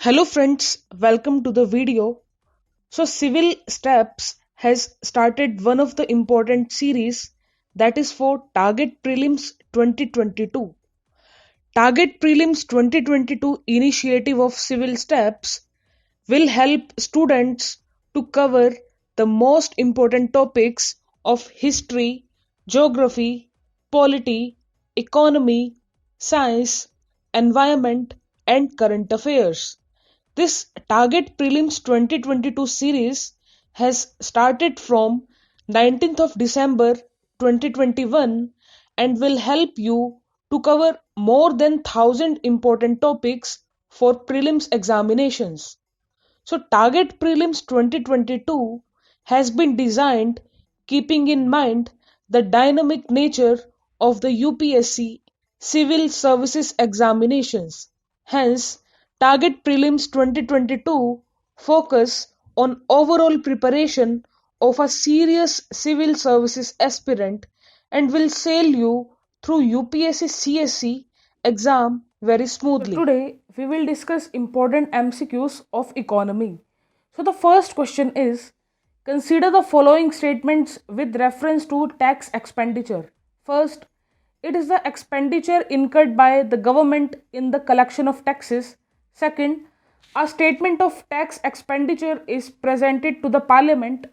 Hello friends, welcome to the video. So Civil Steps has started one of the important series that is for Target Prelims 2022. Target Prelims 2022 initiative of Civil Steps will help students to cover the most important topics of history, geography, polity, economy, science, environment and current affairs. This Target Prelims 2022 series has started from 19th of December 2021 and will help you to cover more than 1000 important topics for prelims examinations. So Target Prelims 2022 has been designed keeping in mind the dynamic nature of the UPSC Civil Services Examinations. Hence, Target Prelims 2022 focus on overall preparation of a serious civil services aspirant and will sail you through UPSC CSE exam very smoothly. So today we will discuss important MCQs of economy. So the first question is, consider the following statements with reference to tax expenditure. First, it is the expenditure incurred by the government in the collection of taxes. Second, a statement of tax expenditure is presented to the parliament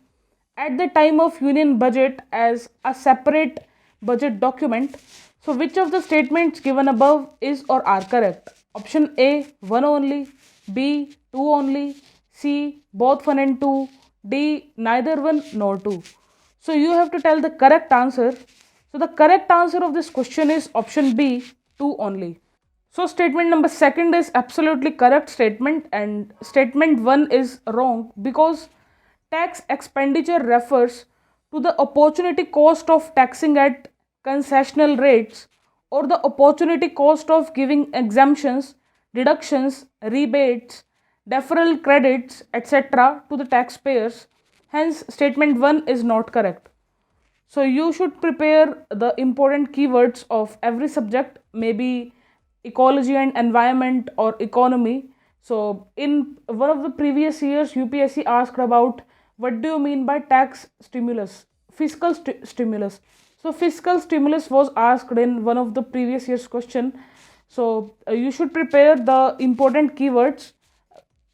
at the time of union budget as a separate budget document. So which of the statements given above is or are correct? Option A, one only, B, two only, C, both one and two, D, neither one nor two. So you have to tell the correct answer. So the correct answer of this question is option B, two only. So statement number second is absolutely correct statement and statement 1 is wrong because tax expenditure refers to the opportunity cost of taxing at concessional rates or the opportunity cost of giving exemptions, deductions, rebates, deferral credits, etc. to the taxpayers. Hence, statement 1 is not correct. So you should prepare the important keywords of every subject, maybe ecology and environment or economy. So in one of the previous years, UPSC asked about what do you mean by tax stimulus, fiscal stimulus. So fiscal stimulus was asked in one of the previous year's question. So you should prepare the important keywords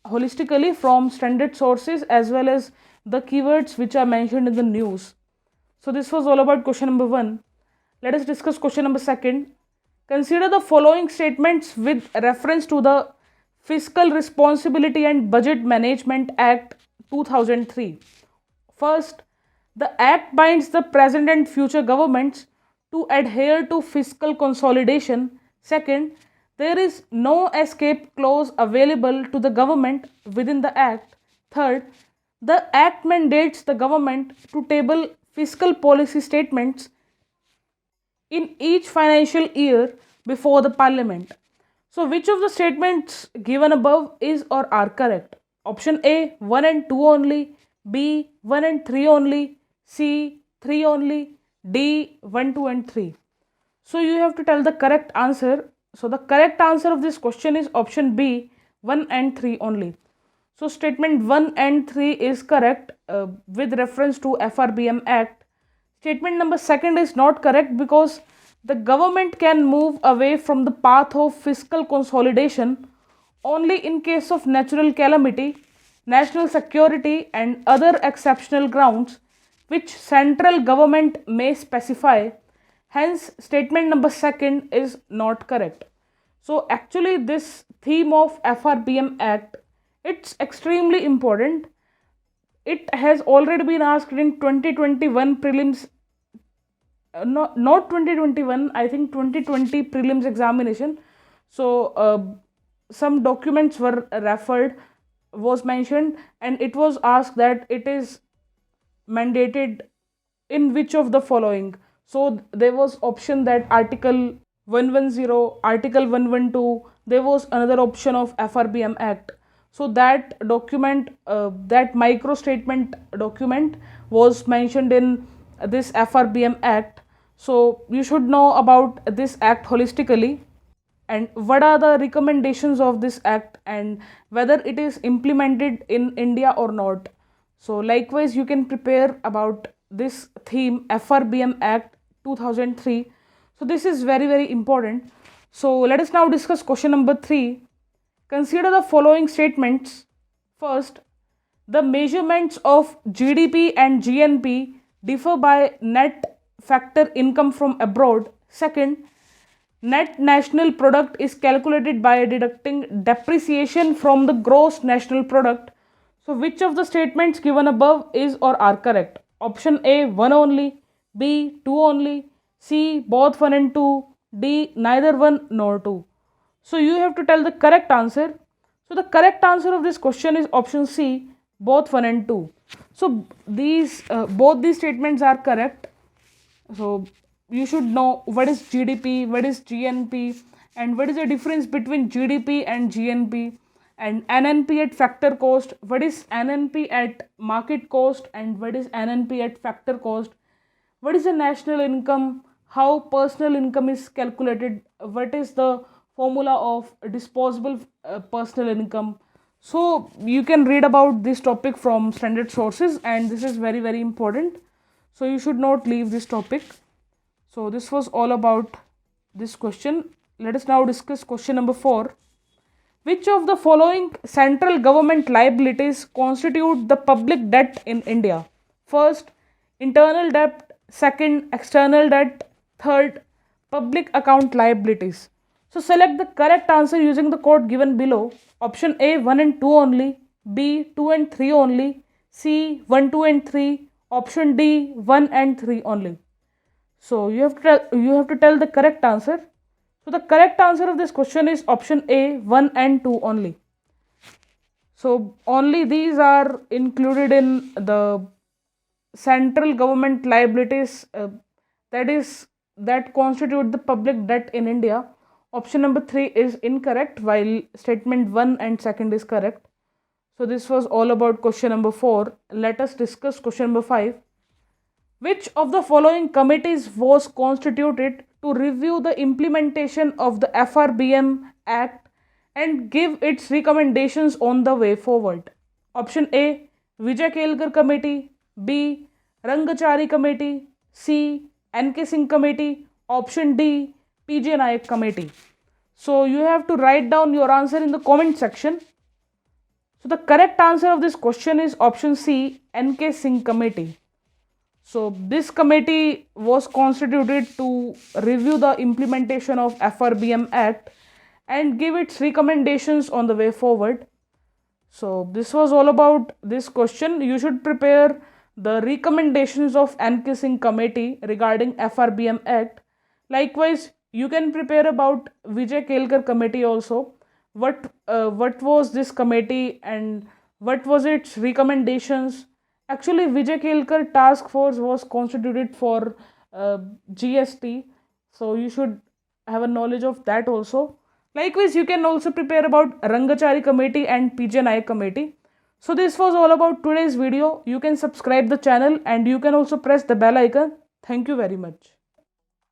holistically from standard sources as well as the keywords which are mentioned in the news. So this was all about question number 1. Let us discuss question number 2. Consider the following statements with reference to the Fiscal Responsibility and Budget Management Act 2003. First, the Act binds the present and future governments to adhere to fiscal consolidation. Second, there is no escape clause available to the government within the Act. Third, the Act mandates the government to table fiscal policy statements in each financial year before the parliament. So which of the statements given above is or are correct? Option A, 1 and 2 only, B, 1 and 3 only, C, 3 only, D, 1, 2 and 3. So you have to tell the correct answer. So the correct answer of this question is option B, 1 and 3 only. So statement 1 and 3 is correct with reference to FRBM Act. Statement number 2 is not correct because the government can move away from the path of fiscal consolidation only in case of natural calamity, national security and other exceptional grounds which central government may specify. Hence, statement number 2 is not correct. So actually this theme of FRBM Act, it's extremely important. It has already been asked in 2021 prelims, not 2021, I think 2020 prelims examination. So some documents were referred, was mentioned, and it was asked that it is mandated in which of the following. So there was option that Article 110, Article 112, there was another option of FRBM Act. So that document, that micro statement document was mentioned in this FRBM Act. So you should know about this act holistically. and what are the recommendations of this act and whether it is implemented in India or not. So likewise you can prepare about this theme FRBM Act 2003. So this is very important. So let us now discuss question number 3. Consider the following statements. First, the measurements of GDP and GNP differ by net factor income from abroad. Second, net national product is calculated by deducting depreciation from the gross national product. So which of the statements given above is or are correct? Option A, 1 only, B, 2 only, C, both 1 and 2, D, neither 1 nor 2. So you have to tell the correct answer. So the correct answer of this question is option C, both 1 and 2. So these both these statements are correct. So you should know what is GDP, what is GNP, and what is the difference between GDP and GNP, and NNP at factor cost, what is NNP at market cost, and what is NNP at factor cost, what is the national income, how personal income is calculated, what is the formula of disposable personal income. So you can read about this topic from standard sources, and this is very important. So you should not leave this topic. So this was all about this question. Let us now discuss question number 4. Which of the following central government liabilities constitute the public debt in India? First, internal debt. Second, external debt. Third, public account liabilities. So select the correct answer using the code given below. Option A, 1 and 2 only. B, 2 and 3 only. C, 1, 2 and 3. Option D, 1 and 3 only. So you have to tell the correct answer. So the correct answer of this question is option A, 1 and 2 only. So only these are included in the central government liabilities that constitute the public debt in India. Option number 3 is incorrect, while statement 1 and 2 is correct. So this was all about question number 4. Let us discuss question number 5. Which of the following committees was constituted to review the implementation of the FRBM Act and give its recommendations on the way forward? Option A, Vijay Kelkar Committee. B, Rangachari Committee. C, NK Singh Committee. Option D, PJ Nayak Committee. So you have to write down your answer in the comment section. So the correct answer of this question is option C, NK Singh Committee. So this committee was constituted to review the implementation of FRBM Act and give its recommendations on the way forward. So this was all about this question. You should prepare the recommendations of NK Singh Committee regarding FRBM Act. Likewise, you can prepare about Vijay Kelkar Committee also. What was this committee and what was its recommendations? Actually, Vijay Kelkar task force was constituted for GST, so you should have a knowledge of that also. Likewise, you can also prepare about Rangachari Committee and PJ Nayak Committee. So this was all about today's video. You can subscribe the channel and you can also press the bell icon. Thank you very much.